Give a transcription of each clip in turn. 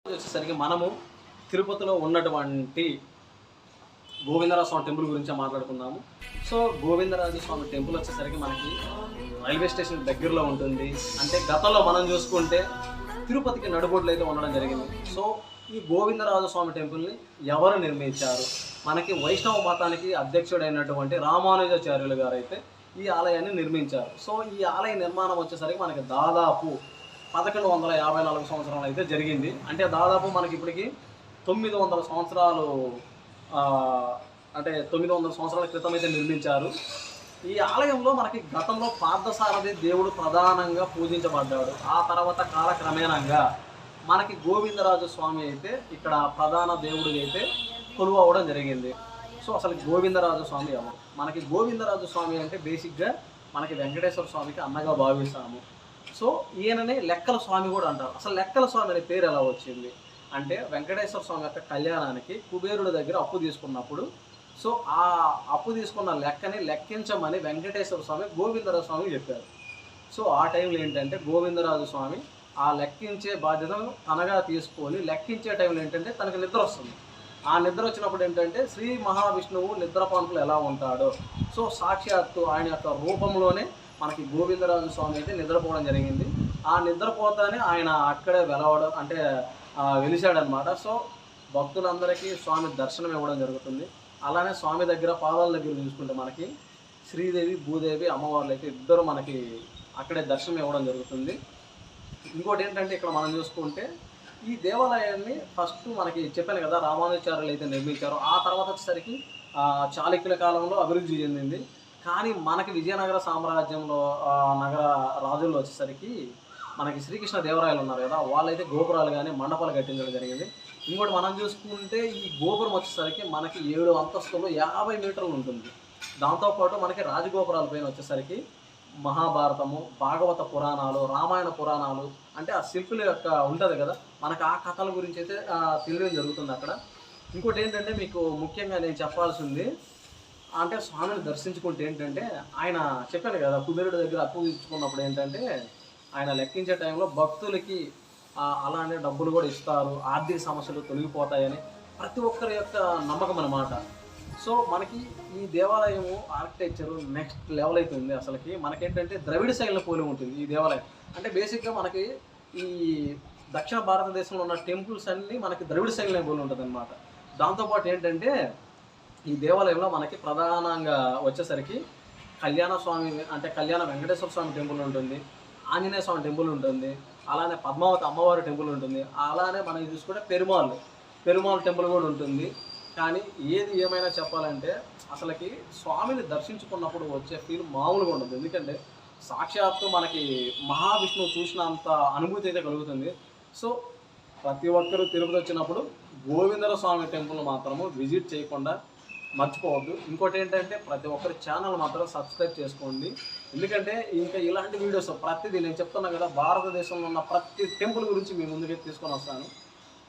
వచ్చేసరికి మనము తిరుపతిలో ఉన్నటువంటి గోవిందరాజ స్వామి టెంపుల్ గురించి మాట్లాడుకుందాము. సో గోవిందరాజ స్వామి టెంపుల్ వచ్చేసరికి మనకి రైల్వే స్టేషన్ దగ్గరలో ఉంటుంది. అంటే గతంలో మనం చూసుకుంటే తిరుపతికి నడుబొడ్లు అయితే ఉండడం జరిగింది. సో ఈ గోవిందరాజ స్వామి టెంపుల్ని ఎవరు నిర్మించారు? మనకి వైష్ణవ మతానికి అధ్యక్షుడైనటువంటి రామానుజాచార్యులు గారు అయితే ఈ ఆలయాన్ని నిర్మించారు. సో ఈ ఆలయ నిర్మాణం వచ్చేసరికి మనకి దాదాపు 1154 సంవత్సరాలు అయితే జరిగింది. అంటే దాదాపు మనకి ఇప్పటికి 900 సంవత్సరాలు అంటే 900 సంవత్సరాల క్రితం అయితే నిర్మించారు. ఈ ఆలయంలో మనకి గతంలో పార్థసారథి దేవుడు ప్రధానంగా పూజించబడ్డాడు. ఆ తర్వాత కాలక్రమేణంగా మనకి గోవిందరాజు స్వామి అయితే ఇక్కడ ప్రధాన దేవుడికి అయితే కొలువు అవ్వడం జరిగింది. సో అసలు గోవిందరాజు స్వామి ఎవరు? మనకి గోవిందరాజు స్వామి అంటే బేసిక్గా మనకి వెంకటేశ్వర స్వామికి అన్నగా భావిస్తాము. సో ఈయనని లెక్కల స్వామి కూడా అంటారు. అసలు లెక్కల స్వామి అనే పేరు ఎలా వచ్చింది అంటే వెంకటేశ్వర స్వామి యొక్క కళ్యాణానికి కుబేరుడి దగ్గర అప్పు తీసుకున్నప్పుడు సో ఆ అప్పు తీసుకున్న లెక్కని లెక్కించమని వెంకటేశ్వర స్వామి గోవిందరాజు స్వామి చెప్పారు. సో ఆ టైంలో ఏంటంటే గోవిందరాజు స్వామి ఆ లెక్కించే బాధ్యతను తనగా తీసుకొని లెక్కించే టైంలో ఏంటంటే తనకి నిద్ర వస్తుంది. ఆ నిద్ర వచ్చినప్పుడు ఏంటంటే శ్రీ మహావిష్ణువు నిద్రపాన్పులు ఎలా ఉంటాడో సో సాక్షాత్తు ఆయన యొక్క రూపంలోనే మనకి గోవిందరాజు స్వామి అయితే నిద్రపోవడం జరిగింది. ఆ నిద్రపోతానే ఆయన అక్కడే వెలవడం అంటే వెలిశాడనమాట. సో భక్తులందరికీ స్వామి దర్శనం ఇవ్వడం జరుగుతుంది. అలానే స్వామి దగ్గర పాదాల దగ్గర చూసుకుంటే మనకి శ్రీదేవి భూదేవి అమ్మవార్లు అయితే ఇద్దరు మనకి అక్కడే దర్శనం ఇవ్వడం జరుగుతుంది. ఇంకోటి ఏంటంటే ఇక్కడ మనం చూసుకుంటే ఈ దేవాలయాన్ని ఫస్ట్ మనకి చెప్పాను కదా రామానుజాచార్యులు అయితే నిర్మించారు. ఆ తర్వాత వచ్చేసరికి చాళుక్యుల కాలంలో అభివృద్ధి చెందింది. కానీ మనకి విజయనగర సామ్రాజ్యంలో నగర రాజుల్లో వచ్చేసరికి మనకి శ్రీకృష్ణ దేవరాయలు ఉన్నారు కదా, వాళ్ళైతే గోపురాలు కానీ మండపాలు కట్టించడం జరిగింది. ఇంకోటి మనం చూసుకుంటే ఈ గోపురం వచ్చేసరికి మనకి 7 అంతస్తులు 50 మీటర్లు ఉంటుంది. దాంతోపాటు మనకి రాజగోపురాల పైన వచ్చేసరికి మహాభారతము, భాగవత పురాణాలు, రామాయణ పురాణాలు అంటే ఆ శిల్పుల యొక్క ఉంటుంది కదా, మనకు ఆ కథల గురించి అయితే తెలియడం జరుగుతుంది అక్కడ. ఇంకోటి ఏంటంటే మీకు ముఖ్యంగా నేను చెప్పాల్సింది అంటే స్వామిని దర్శించుకుంటే ఏంటంటే ఆయన చెప్పాను కదా కుబేరుడి దగ్గర అప్పు ఇచ్చుకున్నప్పుడు ఏంటంటే ఆయన లెక్కించే టైంలో భక్తులకి అలానే డబ్బులు కూడా ఇస్తారు, ఆర్థిక సమస్యలు తొలగిపోతాయని ప్రతి ఒక్కరి యొక్క నమ్మకం అన్నమాట. సో మనకి ఈ దేవాలయము ఆర్కిటెక్చరు నెక్స్ట్ లెవెల్ అయితే ఉంది. అసలుకి మనకేంటంటే ద్రవిడ శైలిని పోలి ఉంటుంది ఈ దేవాలయం. అంటే బేసిక్గా మనకి ఈ దక్షిణ భారతదేశంలో ఉన్న టెంపుల్స్ అన్నీ మనకి ద్రవిడ శైలిని పోలి ఉంటుంది అనమాట. దాంతోపాటు ఏంటంటే ఈ దేవాలయంలో మనకి ప్రధానంగా వచ్చేసరికి కళ్యాణ స్వామి అంటే కళ్యాణ వెంకటేశ్వర స్వామి టెంపుల్ ఉంటుంది, ఆంజనేయ స్వామి టెంపుల్ ఉంటుంది, అలానే పద్మావతి అమ్మవారి టెంపుల్ ఉంటుంది, అలానే మనం చూసుకుంటే పెరుమాళ్ టెంపుల్ కూడా ఉంటుంది. కానీ ఏది ఏమైనా చెప్పాలంటే అసలుకి స్వామిని దర్శించుకున్నప్పుడు వచ్చే ఫీల్ మామూలుగా ఉండదు. ఎందుకంటే సాక్షాత్తు మనకి మహావిష్ణువు చూసినంత అనుభూతి అయితే కలుగుతుంది. సో ప్రతి ఒక్కరూ తిరుపతి వచ్చినప్పుడు గోవిందర స్వామి టెంపుల్ మాత్రము విజిట్ చేయకుండా మర్చిపోవద్దు. ఇంకోటి ఏంటంటే ప్రతి ఒక్కరి ఛానల్ మాత్రం సబ్స్క్రైబ్ చేసుకోండి. ఎందుకంటే ఇంకా ఇలాంటి వీడియోస్ ప్రతిదీ నేను చెప్తున్నా కదా భారతదేశంలో ఉన్న ప్రతి టెంపుల్ గురించి మీ ముందుకే తీసుకొని వస్తాను.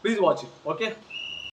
Please watch it. ఓకే.